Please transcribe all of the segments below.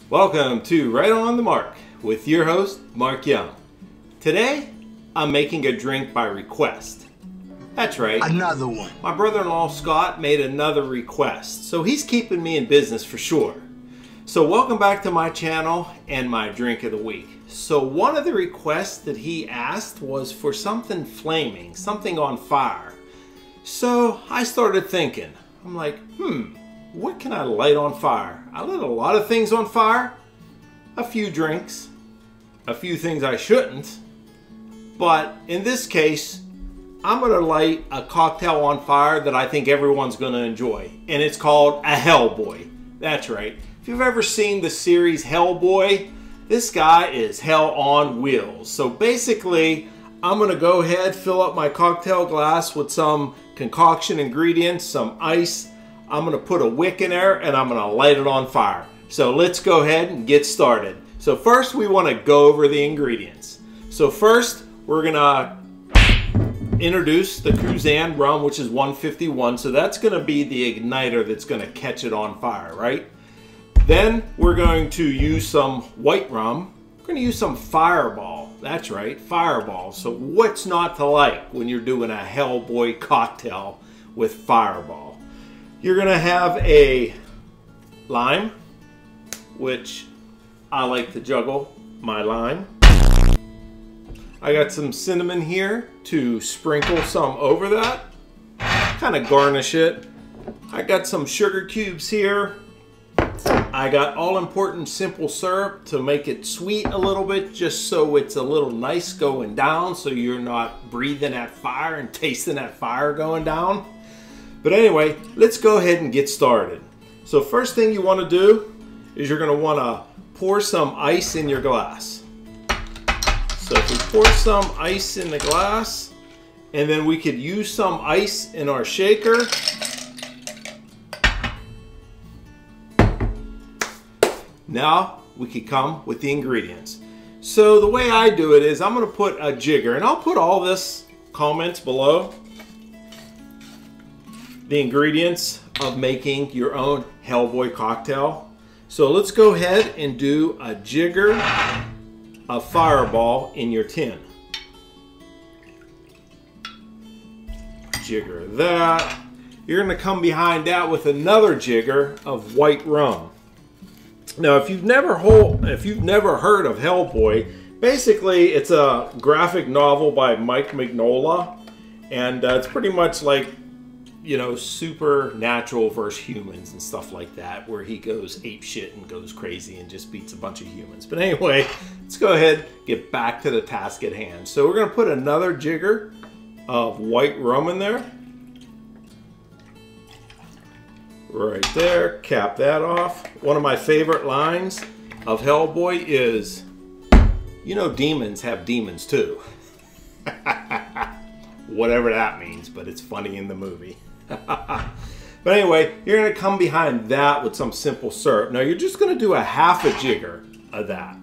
Welcome to Right On the Mark with your host, Mark Young. Today, I'm making a drink by request. That's right. Another one. My brother-in-law, Scott, made another request, so he's keeping me in business for sure. So welcome back to my channel and my drink of the week. So one of the requests that he asked was for something flaming, something on fire. So I started thinking, I'm like, what can I light on fire? I lit a lot of things on fire, a few drinks, a few things I shouldn't, but in this case, I'm gonna light a cocktail on fire that I think everyone's gonna enjoy, and it's called a Hellboy. That's right. If you've ever seen the series Hellboy, this guy is hell on wheels. So basically, I'm gonna go ahead, fill up my cocktail glass with some concoction ingredients, some ice. I'm gonna put a wick in there and I'm gonna light it on fire. So let's go ahead and get started. So first we wanna go over the ingredients. So first we're gonna introduce the Cruzan rum, which is 151. So that's gonna be the igniter that's gonna catch it on fire, right? Then we're going to use some white rum. We're gonna use some Fireball. That's right, Fireball. So what's not to like when you're doing a Hellboy cocktail with Fireball? You're gonna have a lime, which I like to juggle my lime. I got some cinnamon here to sprinkle some over that, kind of garnish it. I got some sugar cubes here. I got all-important simple syrup to make it sweet a little bit, just so it's a little nice going down, so you're not breathing that fire and tasting that fire going down. But anyway, let's go ahead and get started. So first thing you want to do is you're going to want to pour some ice in your glass. So if we pour some ice in the glass, and then we could use some ice in our shaker. Now we could come with the ingredients. So the way I do it is I'm going to put a jigger, and I'll put all this comments below. The ingredients of making your own Hellboy cocktail. So let's go ahead and do a jigger of Fireball in your tin. Jigger that. You're gonna come behind that with another jigger of white rum. Now if you've never heard of Hellboy, basically it's a graphic novel by Mike Mignola, and it's pretty much like, you know, supernatural versus humans and stuff like that, where he goes ape shit and goes crazy and just beats a bunch of humans. But anyway, let's go ahead and get back to the task at hand. So we're gonna put another jigger of white rum in there. Right there, cap that off. One of my favorite lines of Hellboy is, you know, demons have demons too. Whatever that means, but it's funny in the movie. But anyway, you're going to come behind that with some simple syrup. Now you're just going to do a half a jigger of that.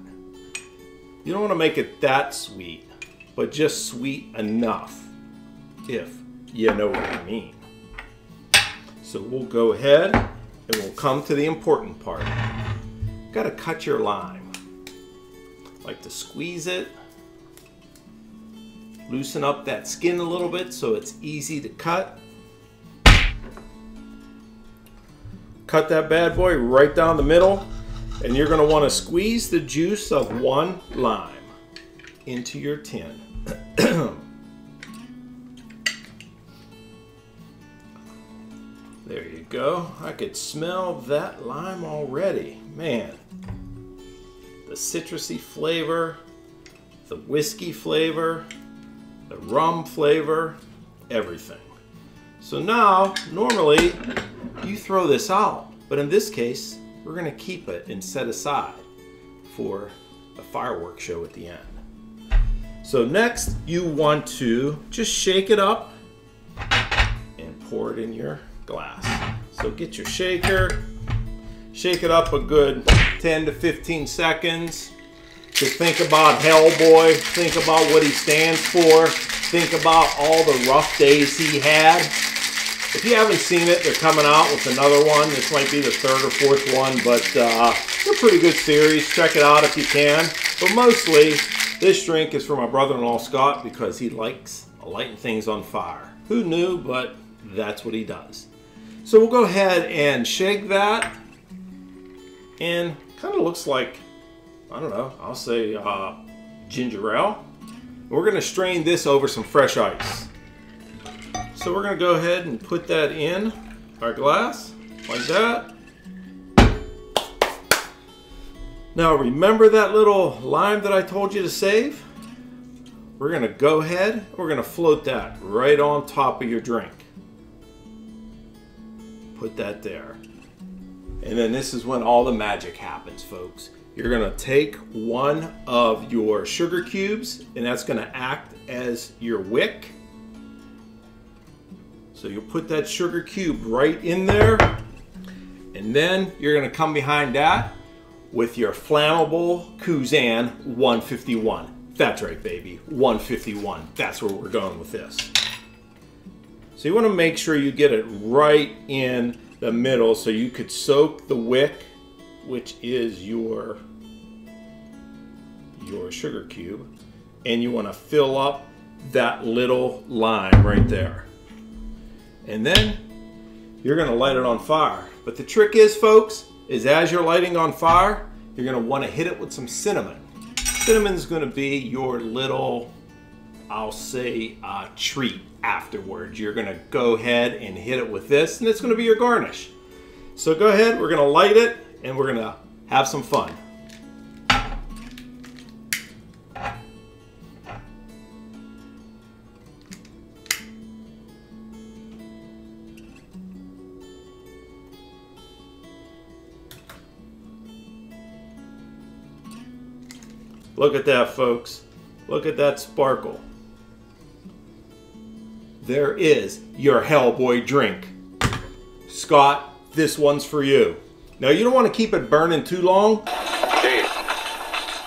You don't want to make it that sweet, but just sweet enough, if you know what I mean. So we'll go ahead and we'll come to the important part. Got to cut your lime. Like to squeeze it. Loosen up that skin a little bit so it's easy to cut. Cut that bad boy right down the middle, and you're going to want to squeeze the juice of one lime into your tin. There you go. I could smell that lime already. Man, the citrusy flavor, the whiskey flavor, the rum flavor, everything. So now, normally, you throw this out, but in this case, we're gonna keep it and set aside for a fireworks show at the end. So next, you want to just shake it up and pour it in your glass. So get your shaker, shake it up a good 10 to 15 seconds. Just think about Hellboy, think about what he stands for, think about all the rough days he had. If you haven't seen it, they're coming out with another one. This might be the third or fourth one, but they're a pretty good series. Check it out if you can. But mostly, this drink is for my brother-in-law, Scott, because he likes lighting things on fire. Who knew, but that's what he does. So we'll go ahead and shake that. And kind of looks like, I don't know, I'll say ginger ale. We're going to strain this over some fresh ice. So we're going to go ahead and put that in our glass like that. Now remember that little lime that I told you to save? We're going to go ahead, we're going to float that right on top of your drink. Put that there. And then this is when all the magic happens, folks. You're going to take one of your sugar cubes, and that's going to act as your wick. So you'll put that sugar cube right in there, and then you're going to come behind that with your flammable Kuzan 151. That's right, baby, 151. That's where we're going with this. So you want to make sure you get it right in the middle so you could soak the wick, which is your sugar cube, and you want to fill up that little lime right there. And then you're going to light it on fire. But the trick is, folks, is as you're lighting on fire, you're going to want to hit it with some cinnamon. Cinnamon's going to be your little, I'll say, treat afterwards. You're going to go ahead and hit it with this, and it's going to be your garnish. So go ahead, we're going to light it, and we're going to have some fun. Look at that, folks. Look at that sparkle. There is your Hellboy drink. Scott, this one's for you. Now, you don't want to keep it burning too long. Dave,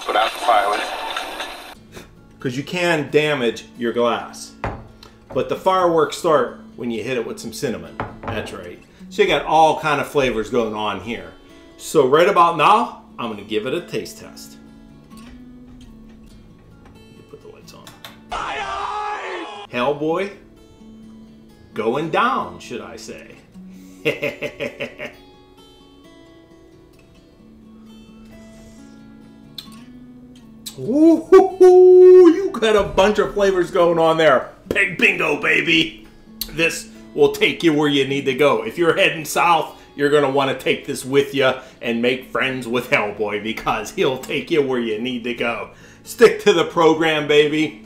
put out the fire. Because you can damage your glass. But the fireworks start when you hit it with some cinnamon. That's right. So you got all kind of flavors going on here. So right about now, I'm going to give it a taste test. Hellboy, going down, should I say. Ooh, you got a bunch of flavors going on there. Big bingo, baby. This will take you where you need to go. If you're heading south, you're going to want to take this with you and make friends with Hellboy, because he'll take you where you need to go. Stick to the program, baby.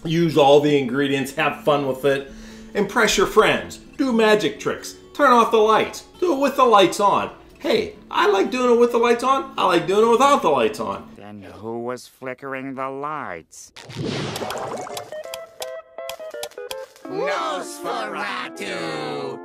Use all the ingredients, have fun with it, impress your friends, do magic tricks, turn off the lights, do it with the lights on. Hey, I like doing it with the lights on, I like doing it without the lights on. Then who was flickering the lights? Nosferatu!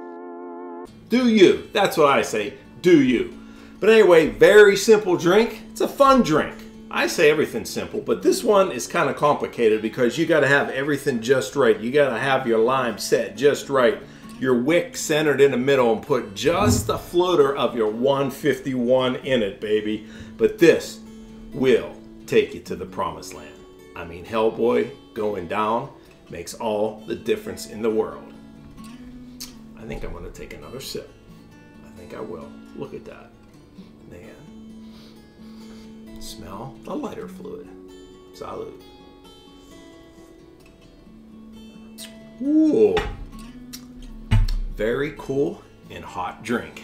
Do you, that's what I say, do you. But anyway, very simple drink, it's a fun drink. I say everything's simple, but this one is kind of complicated because you got to have everything just right. You got to have your lime set just right, your wick centered in the middle, and put just a floater of your 151 in it, baby. But this will take you to the promised land. I mean, Hellboy going down makes all the difference in the world. I think I'm going to take another sip. I think I will. Look at that. Man. Smell the lighter fluid. Salud. Ooh. Very cool and hot drink.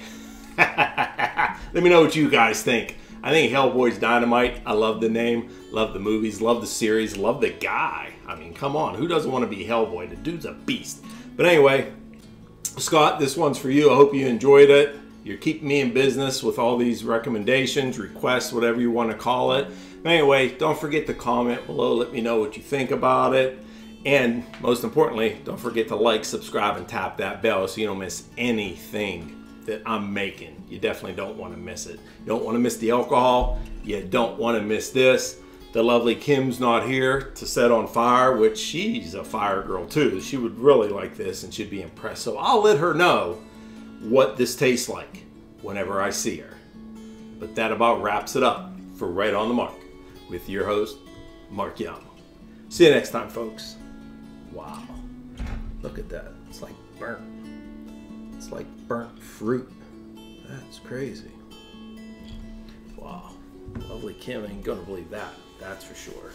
Let me know what you guys think. I think Hellboy's dynamite. I love the name, love the movies, love the series, love the guy. I mean, come on, who doesn't want to be Hellboy? The dude's a beast. But anyway, Scott, this one's for you. I hope you enjoyed it. You're keeping me in business with all these recommendations, requests, whatever you want to call it. But anyway, don't forget to comment below. Let me know what you think about it. And most importantly, don't forget to like, subscribe, and tap that bell so you don't miss anything that I'm making. You definitely don't want to miss it. You don't want to miss the alcohol. You don't want to miss this. The lovely Kim's not here to set on fire, which she's a fire girl too. She would really like this and she'd be impressed. So I'll let her know what this tastes like whenever I see her. But that about wraps it up for Right on the Mark with your host, Mark Young. See you next time, folks. Wow. Look at that. It's like burnt. It's like burnt fruit. That's crazy. Wow. Lovely Kim ain't gonna believe that. That's for sure.